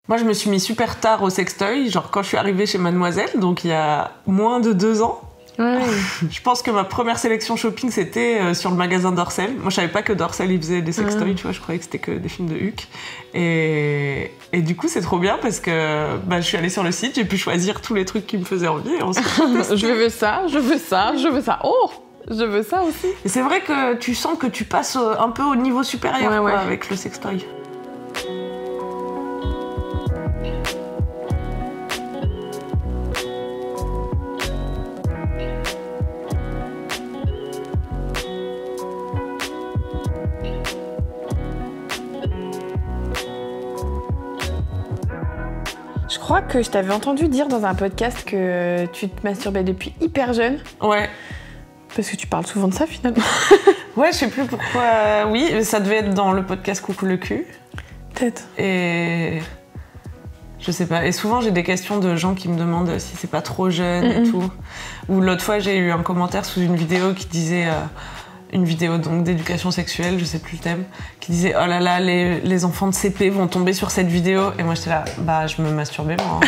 Moi, je me suis mis super tard au sextoy, genre quand je suis arrivée chez Mademoiselle, donc il y a moins de 2 ans. Ouais. Je pense que ma première sélection shopping, c'était sur le magasin Dorsel. Moi, je savais pas que Dorsel, il faisait des sextoys, tu vois, je croyais que c'était que des films de Huck. Et du coup, c'est trop bien parce que je suis allée sur le site, j'ai pu choisir tous les trucs qui me faisaient envie. Et ensuite, je veux ça, je veux ça, je veux ça. Oh, je veux ça aussi. Et c'est vrai que tu sens que tu passes un peu au niveau supérieur quoi, avec le sextoy. Je crois que je t'avais entendu dire dans un podcast que tu te masturbais depuis hyper jeune. Ouais. Parce que tu parles souvent de ça finalement. Ouais, je sais plus pourquoi. Oui, ça devait être dans le podcast Coucou le cul. Peut-être. Et je sais pas. Et souvent, j'ai des questions de gens qui me demandent si c'est pas trop jeune et tout. Ou l'autre fois, j'ai eu un commentaire sous une vidéo qui disait... une vidéo donc d'éducation sexuelle, je sais plus le thème, qui disait oh là là, les enfants de CP vont tomber sur cette vidéo. Et moi j'étais là, je me masturbais moi.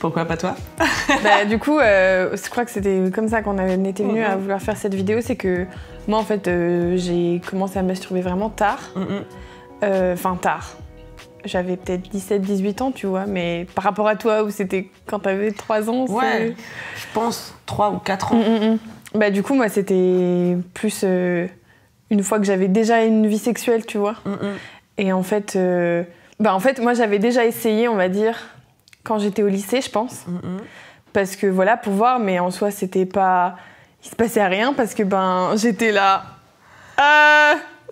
Pourquoi pas toi? Du coup, je crois que c'était comme ça qu'on était venu à vouloir faire cette vidéo, c'est que moi en fait j'ai commencé à me masturber vraiment tard. Enfin tard. J'avais peut-être 17-18 ans, tu vois, mais par rapport à toi où c'était quand t'avais 3 ans, ouais, je pense 3 ou 4 ans. Du coup, moi, c'était plus une fois que j'avais déjà une vie sexuelle, tu vois. Et en fait, moi, j'avais déjà essayé, on va dire, quand j'étais au lycée, je pense. Parce que, voilà, pour voir, mais en soi, c'était pas... Il se passait rien parce que, j'étais là...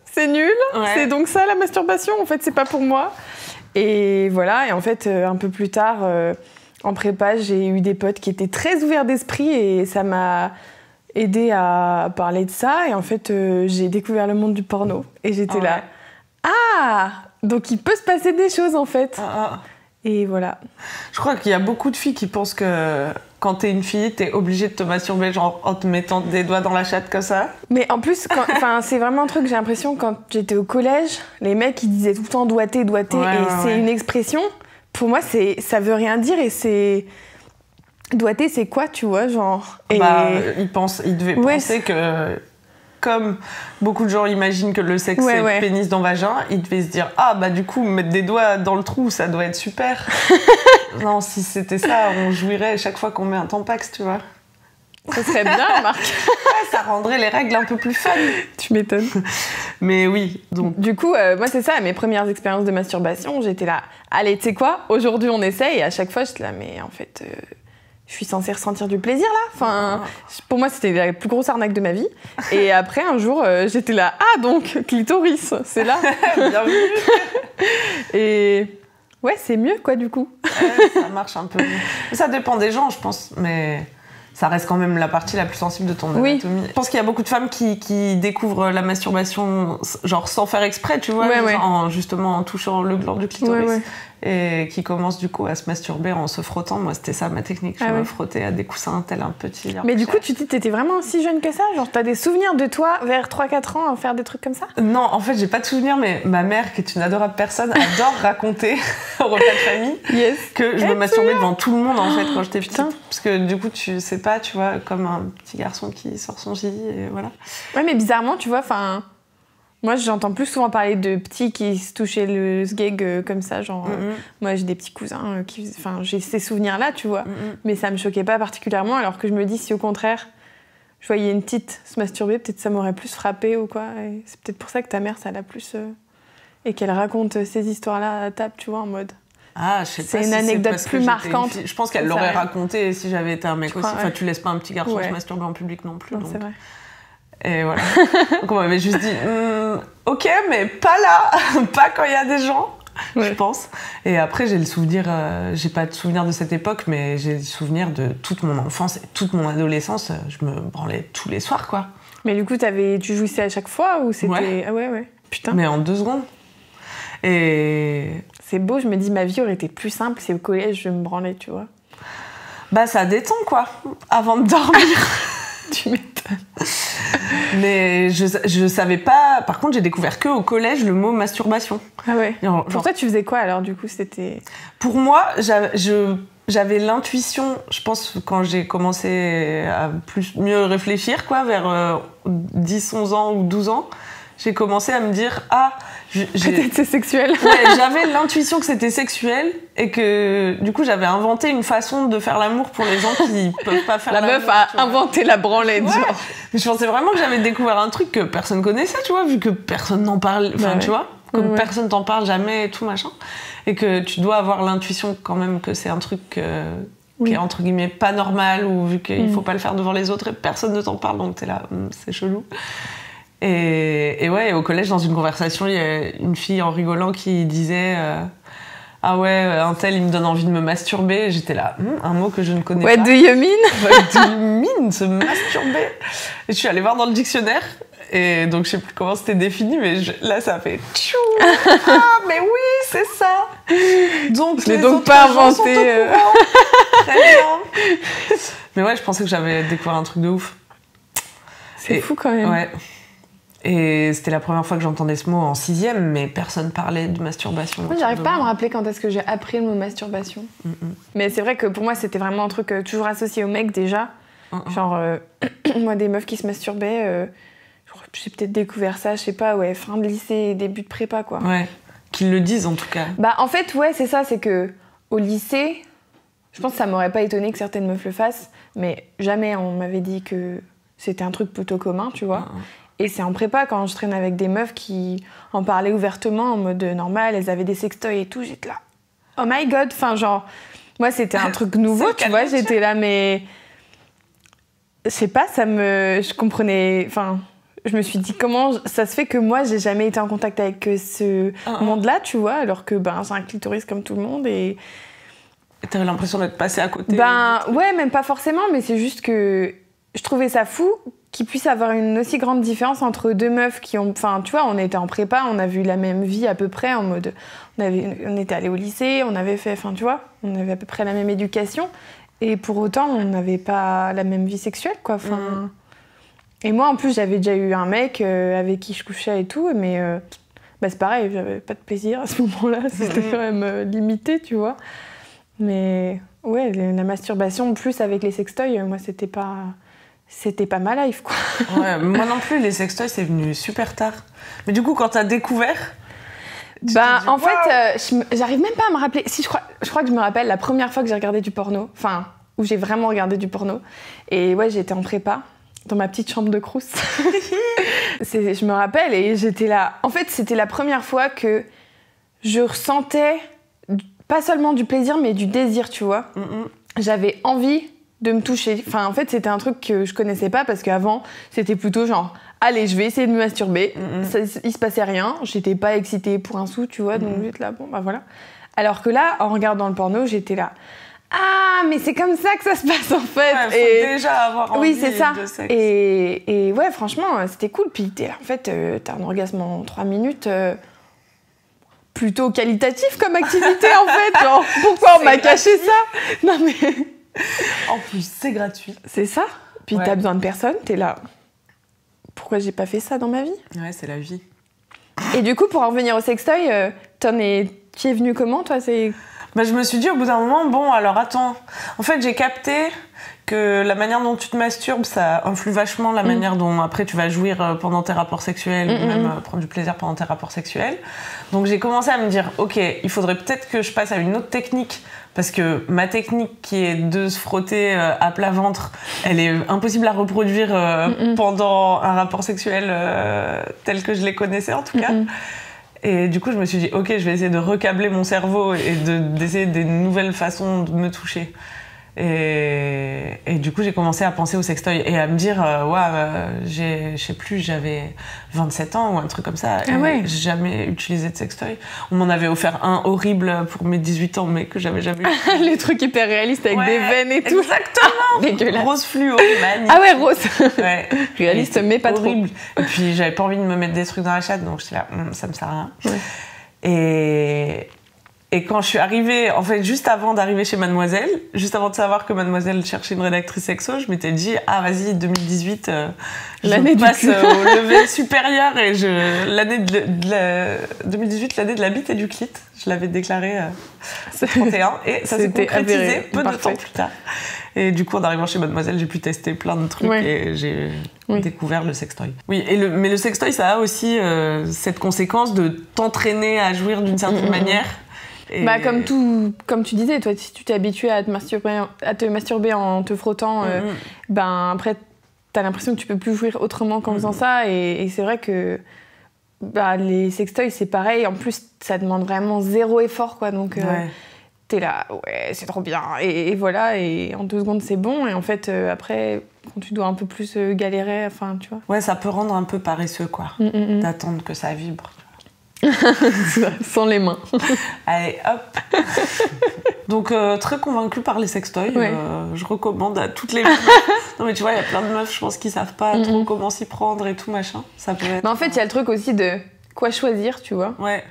c'est nul, c'est donc ça, la masturbation. En fait, c'est pas pour moi. Et voilà, et en fait, un peu plus tard, en prépa, j'ai eu des potes qui étaient très ouverts d'esprit et ça m'a aidé à parler de ça. Et en fait, j'ai découvert le monde du porno. Et j'étais là, donc il peut se passer des choses, en fait. Et voilà. Je crois qu'il y a beaucoup de filles qui pensent que quand t'es une fille, t'es obligée de te masturber genre en te mettant des doigts dans la chatte comme ça. Mais en plus, c'est vraiment un truc, j'ai l'impression, quand j'étais au collège, les mecs ils disaient tout le temps doigter, c'est une expression. Pour moi, ça veut rien dire et c'est... Doigter, c'est quoi, tu vois, genre... Ils devaient penser que... Comme beaucoup de gens imaginent que le sexe c'est pénis dans vagin, ils devaient se dire du coup mettre des doigts dans le trou ça doit être super. Non, si c'était ça, on jouirait chaque fois qu'on met un tampax, tu vois. Ça serait bien, Marc. Ça rendrait les règles un peu plus fun. Tu m'étonnes. Mais oui, donc... Du coup, moi c'est ça, mes premières expériences de masturbation, j'étais là, allez, tu sais quoi, aujourd'hui on essaye, et à chaque fois j'étais là, mais en fait... je suis censée ressentir du plaisir là. Enfin, pour moi, c'était la plus grosse arnaque de ma vie. Et après, un jour, j'étais là. Donc, clitoris, c'est là. Bienvenue. Et ouais, c'est mieux, quoi, du coup. Ça marche un peu mieux. Ça dépend des gens, je pense, mais ça reste quand même la partie la plus sensible de ton anatomie. Je pense qu'il y a beaucoup de femmes qui découvrent la masturbation genre sans faire exprès, tu vois, justement en touchant le gland du clitoris. Et qui commence du coup à se masturber en se frottant. Moi, c'était ça ma technique. Je me frottais à des coussins tel un petit... Mais du coup, tu dis, t'étais vraiment si jeune que ça? Genre, t'as des souvenirs de toi vers 3-4 ans à faire des trucs comme ça? Non, en fait, j'ai pas de souvenirs, mais ma mère, qui est une adorable personne, adore raconter au repas de famille que je me masturbais devant tout le monde, en fait, quand j'étais petite. Parce que du coup, tu sais pas, tu vois, comme un petit garçon qui sort son gilet, et voilà. Ouais, mais bizarrement, tu vois, enfin... Moi, j'entends plus souvent parler de petits qui se touchaient le sgeg comme ça, genre... moi, j'ai des petits cousins qui... Enfin, j'ai ces souvenirs-là, tu vois. Mais ça me choquait pas particulièrement, alors que je me dis, si au contraire, je voyais une petite se masturber, peut-être ça m'aurait plus frappé ou quoi. Et c'est peut-être pour ça que ta mère, ça l'a plus... et qu'elle raconte ces histoires-là à table, tu vois, en mode... Je sais pas. C'est une anecdote plus marquante. Je pense qu'elle l'aurait raconté si j'avais été un mec aussi. Enfin, tu laisses pas un petit garçon se masturber en public non plus. Non, c'est vrai. Et voilà. Donc on m'avait juste dit ok, mais pas là, pas quand il y a des gens, je pense. Et après j'ai le souvenir, j'ai pas de souvenir de cette époque, mais j'ai le souvenir de toute mon enfance et toute mon adolescence. Je me branlais tous les soirs, quoi. Mais du coup, tu jouissais à chaque fois ou c'était... Ah ouais. Putain. Mais en 2 secondes. Et... C'est beau, je me dis, ma vie aurait été plus simple si au collège je me branlais, tu vois. Ça détend, quoi, avant de dormir. Tu m'étonnes. Mais je savais pas. Par contre, j'ai découvert que au collège le mot masturbation. Ah ouais. Genre, pour toi, tu faisais quoi alors du coup c'était... Pour moi, j'avais l'intuition, je pense, quand j'ai commencé à mieux réfléchir, quoi, vers 10, 11 ans ou 12 ans, j'ai commencé à me dire peut-être c'est sexuel. Ouais, j'avais l'intuition que c'était sexuel et que du coup j'avais inventé une façon de faire l'amour pour les gens qui peuvent pas faire l'amour. La meuf a inventé la branlette, genre. Mais je pensais vraiment que j'avais découvert un truc que personne connaissait, tu vois, vu que personne n'en parle, enfin tu vois, comme personne t'en parle jamais et tout machin, et que tu dois avoir l'intuition quand même que c'est un truc qui est entre guillemets pas normal, ou vu qu'il faut pas le faire devant les autres et personne ne t'en parle, donc t'es là, c'est chelou. Et ouais, au collège, dans une conversation, il y a une fille en rigolant qui disait ah ouais, un tel, il me donne envie de me masturber. Et j'étais là, un mot que je ne connais pas. What do you mean? What do you mean, se masturber? Et je suis allée voir dans le dictionnaire, et donc je sais plus comment c'était défini, mais là ça fait tchou. Ah, mais oui, c'est ça! Donc, je l'ai donc pas inventé. Très bien. Mais ouais, je pensais que j'avais découvert un truc de ouf. C'est fou quand même. Ouais. Et c'était la première fois que j'entendais ce mot en 6e, mais personne parlait de masturbation. Moi, j'arrive pas à me rappeler quand est-ce que j'ai appris le mot masturbation. Mais c'est vrai que pour moi, c'était vraiment un truc toujours associé aux mecs déjà. Genre, moi, des meufs qui se masturbaient, j'ai peut-être découvert ça, je sais pas, fin de lycée, début de prépa, quoi. Ouais, qu'ils le disent en tout cas. Bah, en fait, ouais, c'est ça, c'est que au lycée, je pense que ça m'aurait pas étonné que certaines meufs le fassent, mais jamais on m'avait dit que c'était un truc plutôt commun, tu vois. Et c'est en prépa, quand je traîne avec des meufs qui en parlaient ouvertement, en mode normal, elles avaient des sextoys et tout, j'étais là, oh my god, enfin genre, moi c'était un truc nouveau, tu vois, j'étais là, mais je sais pas, je comprenais, enfin, je me suis dit comment ça se fait que moi j'ai jamais été en contact avec ce monde-là, tu vois, alors que c'est un clitoris comme tout le monde et t'avais l'impression d'être passée à côté. Ouais, même pas forcément, mais c'est juste que je trouvais ça fou qu'il puisse avoir une aussi grande différence entre deux meufs qui ont... Enfin, tu vois, on était en prépa, on a vu la même vie à peu près, en mode... On était allés au lycée, on avait fait... Enfin, tu vois, on avait à peu près la même éducation. Et pour autant, on n'avait pas la même vie sexuelle, quoi. Enfin... Et moi, en plus, j'avais déjà eu un mec avec qui je couchais et tout, mais... c'est pareil, j'avais pas de plaisir à ce moment-là. C'était quand même limité, tu vois. Mais ouais, la masturbation, plus avec les sextoys, moi, c'était pas ma life, quoi. Ouais, moi non plus, les sextoys, c'est venu super tard. Mais du coup, quand t'as découvert... en fait, j'arrive même pas à me rappeler. Si, je crois que je me rappelle la première fois que j'ai regardé du porno. Enfin, où j'ai vraiment regardé du porno. Et ouais, j'étais en prépa, dans ma petite chambre de Crous. Je me rappelle, et j'étais là... En fait, c'était la première fois que je ressentais pas seulement du plaisir, mais du désir, tu vois. J'avais envie de me toucher. Enfin, en fait, c'était un truc que je connaissais pas parce qu'avant, c'était plutôt genre, allez, je vais essayer de me masturber. Il se passait rien. J'étais pas excitée pour un sou, tu vois. Donc, j'étais là, bon, voilà. Alors que là, en regardant le porno, j'étais là, ah, mais c'est comme ça que ça se passe en fait. Ouais, faut déjà avoir envie c'est ça. De sexe. Et ouais, franchement, c'était cool. Puis en fait, t'as un orgasme en 3 minutes. Plutôt qualitatif comme activité en fait. Genre, pourquoi on m'a caché ça? Non mais... En plus, c'est gratuit. C'est ça. Puis t'as besoin de personne, t'es là. Pourquoi j'ai pas fait ça dans ma vie? Ouais, c'est la vie. Et du coup, pour en revenir au sextoy, tu es venu comment, toi? Je me suis dit au bout d'un moment, bon, alors attends. En fait, j'ai capté que la manière dont tu te masturbes, ça influe vachement la manière dont après tu vas jouir pendant tes rapports sexuels, ou même prendre du plaisir pendant tes rapports sexuels. Donc j'ai commencé à me dire, ok, il faudrait peut-être que je passe à une autre technique, parce que ma technique qui est de se frotter à plat ventre, elle est impossible à reproduire pendant un rapport sexuel tel que je les connaissais en tout cas. Et du coup, je me suis dit, ok, je vais essayer de recabler mon cerveau et d'essayer des nouvelles façons de me toucher. Et du coup, j'ai commencé à penser au sextoy et à me dire, je sais plus, j'avais 27 ans ou un truc comme ça. Ah ouais. J'ai jamais utilisé de sextoy. On m'en avait offert un horrible pour mes 18 ans, mais que j'avais jamais utilisé. Les trucs hyper réalistes avec des veines et tout. Exactement. Dégueulasse. Rose fluo, magnifique. Ah ouais, rose. Ouais. Réaliste, mais pas horrible. trop. Et puis, j'avais pas envie de me mettre des trucs dans la chatte, donc j'étais là, ça me sert à rien. Ouais. Et quand je suis arrivée, en fait, juste avant d'arriver chez Mademoiselle, juste avant de savoir que Mademoiselle cherchait une rédactrice sexo, je m'étais dit, ah vas-y, 2018, je passe au level supérieur et 2018, l'année de la bite et du clit. Je l'avais déclaré 31 et ça s'est concrétisé peu de temps plus tard. Et du coup, en arrivant chez Mademoiselle, j'ai pu tester plein de trucs et j'ai découvert le sextoy. Oui, mais le sextoy, ça a aussi cette conséquence de t'entraîner à jouir d'une certaine manière. Et... Bah, comme tu disais, toi, si tu t'es habitué à te masturber en te frottant, ben après, t'as l'impression que tu peux plus jouir autrement qu'en faisant ça. Et c'est vrai que bah, les sextoys, c'est pareil. En plus, ça demande vraiment zéro effort, quoi. Donc, t'es là, ouais, c'est trop bien. Et voilà, et en 2 secondes, c'est bon. Et en fait, après, quand tu dois un peu plus galérer, enfin, tu vois. Ouais, ça peut rendre un peu paresseux, quoi. D'attendre que ça vibre. Sans les mains. Allez, hop. Donc, très convaincue par les sextoys. Je recommande à toutes les meufs. Non, mais tu vois, il y a plein de meufs, je pense, qui savent pas trop comment s'y prendre et tout, machin. Ça peut être... Mais en fait, il y a le truc aussi de quoi choisir, tu vois. Ouais.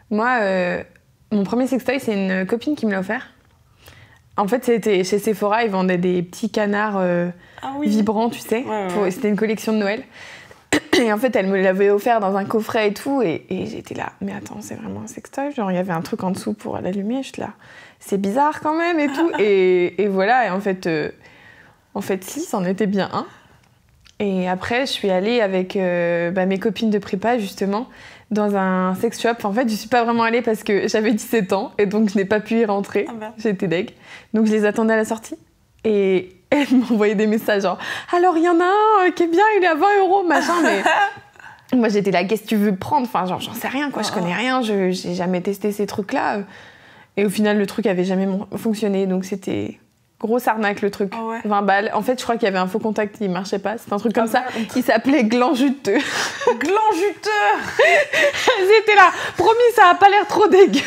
Moi, mon premier sextoy, c'est une copine qui me l'a offert. En fait, c'était chez Sephora, ils vendaient des petits canards vibrants, tu sais. C'était une collection de Noël. Et en fait, elle me l'avait offert dans un coffret et tout. Et j'étais là, mais attends, c'est vraiment un sextoy? Genre, il y avait un truc en dessous pour l'allumer. J'étais là, c'est bizarre quand même et tout. Et voilà, et en fait, si, c'en était bien un. Et après, je suis allée avec mes copines de prépa, justement, dans un sex shop. En fait, je suis pas vraiment allée parce que j'avais 17 ans et donc je n'ai pas pu y rentrer. J'étais deg. Donc, je les attendais à la sortie. Et elle m'envoyait des messages genre « Alors, il y en a un qui est bien, il est à 20 €, machin. » Mais moi, j'étais là, qu'est-ce que tu veux prendre? Enfin, genre, j'en sais rien, quoi. Je connais rien, j'ai jamais testé ces trucs-là. Et au final, le truc avait jamais fonctionné. Donc, c'était grosse arnaque, le truc. 20 balles. En fait, je crois qu'il y avait un faux contact qui marchait pas. C'était un truc comme ça qui s'appelait gland juteux. Gland juteux. Elles étaient là. Promis, ça a pas l'air trop dégueu.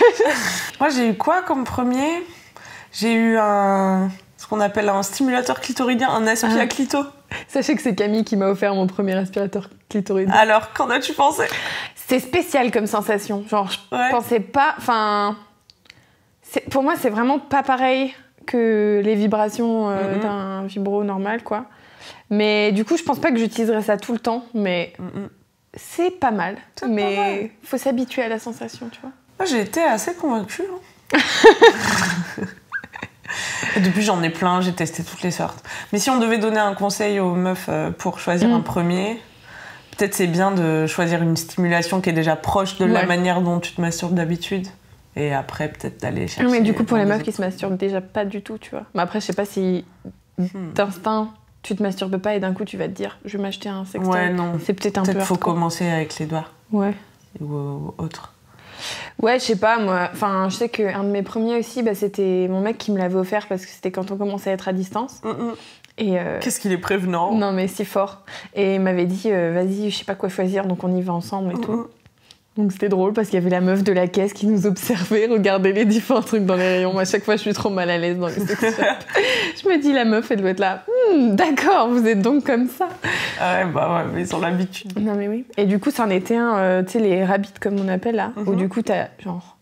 Moi, j'ai eu quoi comme premier? J'ai eu ce qu'on appelle un stimulateur clitoridien, un aspi à clito. Sachez que c'est Camille qui m'a offert mon premier aspirateur clitoridien. Alors, qu'en as-tu pensé? C'est spécial comme sensation. Genre, je pensais pas... Enfin... Pour moi, c'est vraiment pas pareil que les vibrations d'un vibro normal, quoi. Mais du coup, je pense pas que j'utiliserais ça tout le temps, mais c'est pas mal. Mais faut s'habituer à la sensation, tu vois. Moi, j'ai été assez convaincue. Et depuis, j'en ai plein, j'ai testé toutes les sortes. Mais si on devait donner un conseil aux meufs pour choisir un premier, peut-être c'est bien de choisir une stimulation qui est déjà proche de la manière dont tu te masturbes d'habitude. Et après, peut-être d'aller chercher... Mais du coup, pour les meufs qui se masturbent déjà pas du tout, tu vois. Mais après, je sais pas si d'instinct, tu te masturbes pas et d'un coup, tu vas te dire, je vais m'acheter un sextoy. Ouais, non. C'est peut-être un peu faut commencer avec les doigts. Ouais. Ou autre. Ouais, je sais pas, moi. Enfin, je sais qu'un de mes premiers aussi, c'était mon mec qui me l'avait offert parce que c'était quand on commençait à être à distance. Et qu'est-ce qu'il est prévenant. Non, mais si fort. Et il m'avait dit, vas-y, je sais pas quoi choisir, donc on y va ensemble et tout. Donc c'était drôle parce qu'il y avait la meuf de la caisse qui nous observait, regardait les différents trucs dans les rayons. Moi, à chaque fois, je suis trop mal à l'aise dans les sex shops. Je me dis, la meuf, elle doit être là. D'accord, vous êtes donc comme ça. Ouais, mais ils ont l'habitude. Non, mais oui. Et du coup, c'en était un, tu sais, les rabbits, comme on appelle là, où du coup, t'as genre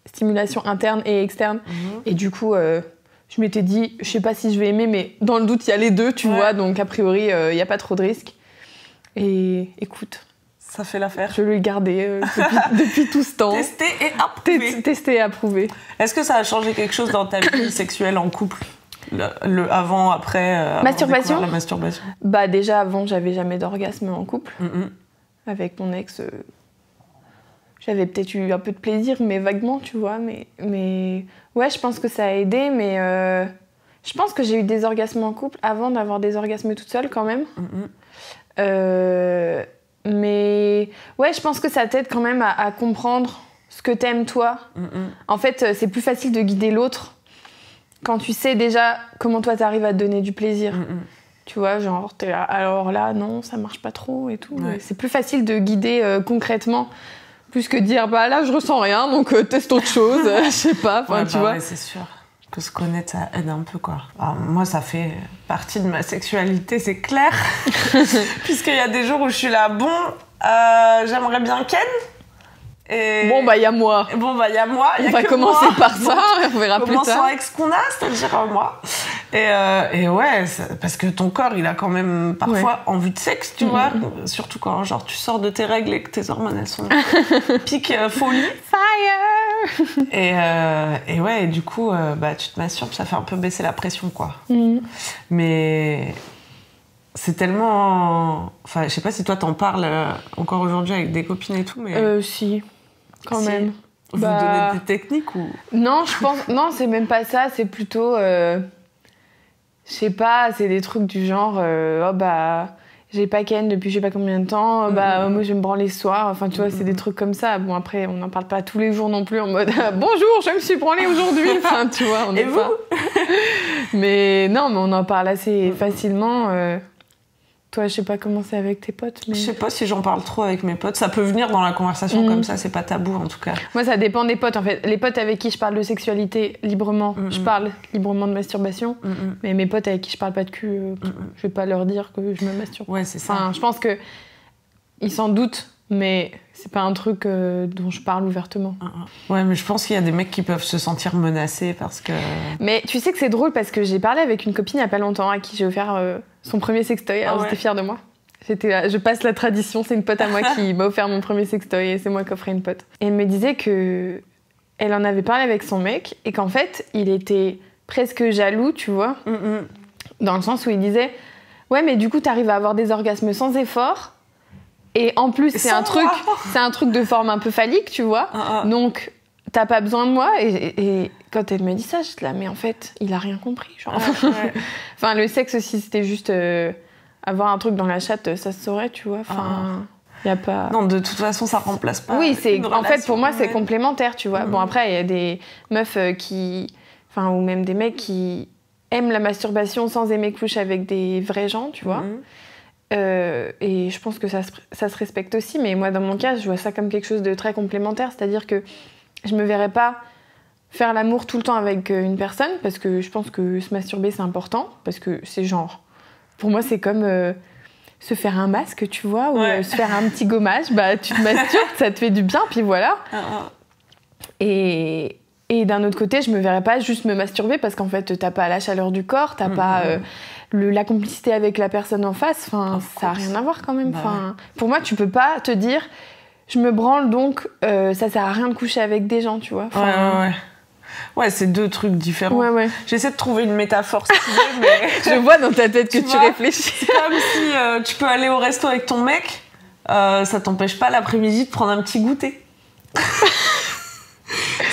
stimulation interne et externe. Et du coup, je m'étais dit, je sais pas si je vais aimer, mais dans le doute, il y a les deux, tu vois. Donc, a priori, il n'y a pas trop de risques. Et écoute. Ça fait l'affaire. Je l'ai gardé depuis tout ce temps. Testé et approuvé. Testé et approuvé. Est-ce que ça a changé quelque chose dans ta vie sexuelle en couple? Le avant, après masturbation? La masturbation. Bah déjà, avant, j'avais jamais d'orgasme en couple. Avec mon ex, j'avais peut-être eu un peu de plaisir, mais vaguement, tu vois. Mais ouais, je pense que ça a aidé, mais je pense que j'ai eu des orgasmes en couple avant d'avoir des orgasmes toute seule, quand même. Mais ouais, je pense que ça t'aide quand même à comprendre ce que t'aimes toi. En fait, c'est plus facile de guider l'autre quand tu sais déjà comment toi t'arrives à te donner du plaisir. Tu vois, genre, t'es là, alors là, non, ça marche pas trop et tout. C'est plus facile de guider concrètement, plus que de dire, bah là, je ressens rien, donc teste autre chose, je sais pas, tu vois. Ouais, c'est sûr. Que se connaître, ça aide un peu, quoi. Alors, moi, ça fait partie de ma sexualité, c'est clair. Puisqu'il y a des jours où je suis là, bon, j'aimerais bien Ken. Et... Bon, bah, il y a moi. Bon, bah, il y a moi. On va commencer par ça, on verra plus tard. Commençons avec ce qu'on a, c'est-à-dire moi. Et ouais, parce que ton corps, il a quand même parfois envie de sexe, tu vois. Surtout quand, genre, tu sors de tes règles et que tes hormones, elles sont pique folie. Fire. Et ouais, et du coup, bah, tu te masturbes, ça fait un peu baisser la pression, quoi. Mais... c'est tellement... Enfin, je sais pas si toi t'en parles encore aujourd'hui avec des copines et tout, mais... Si, quand même. Vous donnez des techniques ou... Non, je pense... Non, c'est même pas ça, c'est plutôt... Je sais pas, c'est des trucs du genre... oh bah... J'ai pas ken depuis je sais pas combien de temps, bah moi je vais me branler ce soir, enfin tu vois, c'est des trucs comme ça. Bon après, on n'en parle pas tous les jours non plus en mode bonjour, je me suis branlée aujourd'hui, enfin tu vois, on est pas... Mais non, mais on en parle assez facilement. Toi, je sais pas comment c'est avec tes potes, mais... Je sais pas si j'en parle trop avec mes potes. Ça peut venir dans la conversation comme ça, c'est pas tabou en tout cas. Moi, ça dépend des potes en fait. Les potes avec qui je parle de sexualité librement, je parle librement de masturbation. Mais mes potes avec qui je parle pas de cul, je vais pas leur dire que je me masturbe. Ouais, c'est ça. Enfin, je pense que ils s'en doutent, mais c'est pas un truc dont je parle ouvertement. Ouais, mais je pense qu'il y a des mecs qui peuvent se sentir menacés parce que... Mais tu sais que c'est drôle parce que j'ai parlé avec une copine il y a pas longtemps à qui j'ai offert son premier sextoy. Alors j'étais fière de moi. Je passe la tradition, c'est une pote à moi qui m'a offert mon premier sextoy et c'est moi qui offrais une pote. Et elle me disait que elle en avait parlé avec son mec et qu'en fait, il était presque jaloux, tu vois, dans le sens où il disait « Ouais, mais du coup, t'arrives à avoir des orgasmes sans effort. » Et en plus, c'est un truc de forme un peu phallique, tu vois. Donc, t'as pas besoin de moi. Et quand elle me dit ça, je suis là, mais en fait, il a rien compris. Genre. Enfin, le sexe aussi, c'était juste avoir un truc dans la chatte, ça se saurait, tu vois. Enfin, y a pas... Non, de toute façon, ça remplace pas. Oui, en fait, pour moi, c'est complémentaire, tu vois. Bon, après, il y a des meufs enfin, ou même des mecs qui aiment la masturbation sans aimer coucher avec des vrais gens, tu vois. Et je pense que ça se respecte aussi, mais moi dans mon cas je vois ça comme quelque chose de très complémentaire, c'est-à-dire que je me verrais pas faire l'amour tout le temps avec une personne parce que je pense que se masturber c'est important, parce que c'est genre, pour moi c'est comme se faire un masque, tu vois, ou se faire un petit gommage, bah tu te masturbes, ça te fait du bien, puis voilà. Et d'un autre côté, je me verrais pas juste me masturber parce qu'en fait, t'as pas la chaleur du corps, t'as pas la complicité avec la personne en face. Enfin, ça a rien à voir quand même. Enfin, pour moi, tu peux pas te dire, je me branle donc ça sert à rien de coucher avec des gens, tu vois. Enfin, ouais, c'est deux trucs différents. J'essaie de trouver une métaphore stylée, mais... Je vois dans ta tête que tu réfléchis. C'est comme si tu peux aller au resto avec ton mec, ça t'empêche pas l'après-midi de prendre un petit goûter.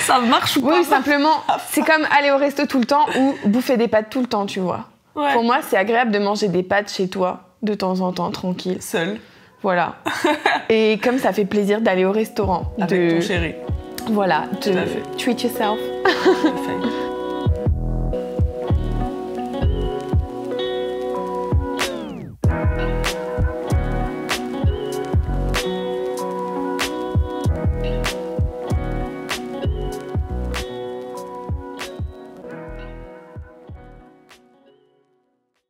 Ça marche ou pas? Oui, simplement, c'est comme aller au resto tout le temps ou bouffer des pâtes tout le temps, tu vois. Pour moi, c'est agréable de manger des pâtes chez toi, de temps en temps, tranquille. Seul. Voilà. Et comme ça fait plaisir d'aller au restaurant. Avec ton chéri. Voilà, treat yourself.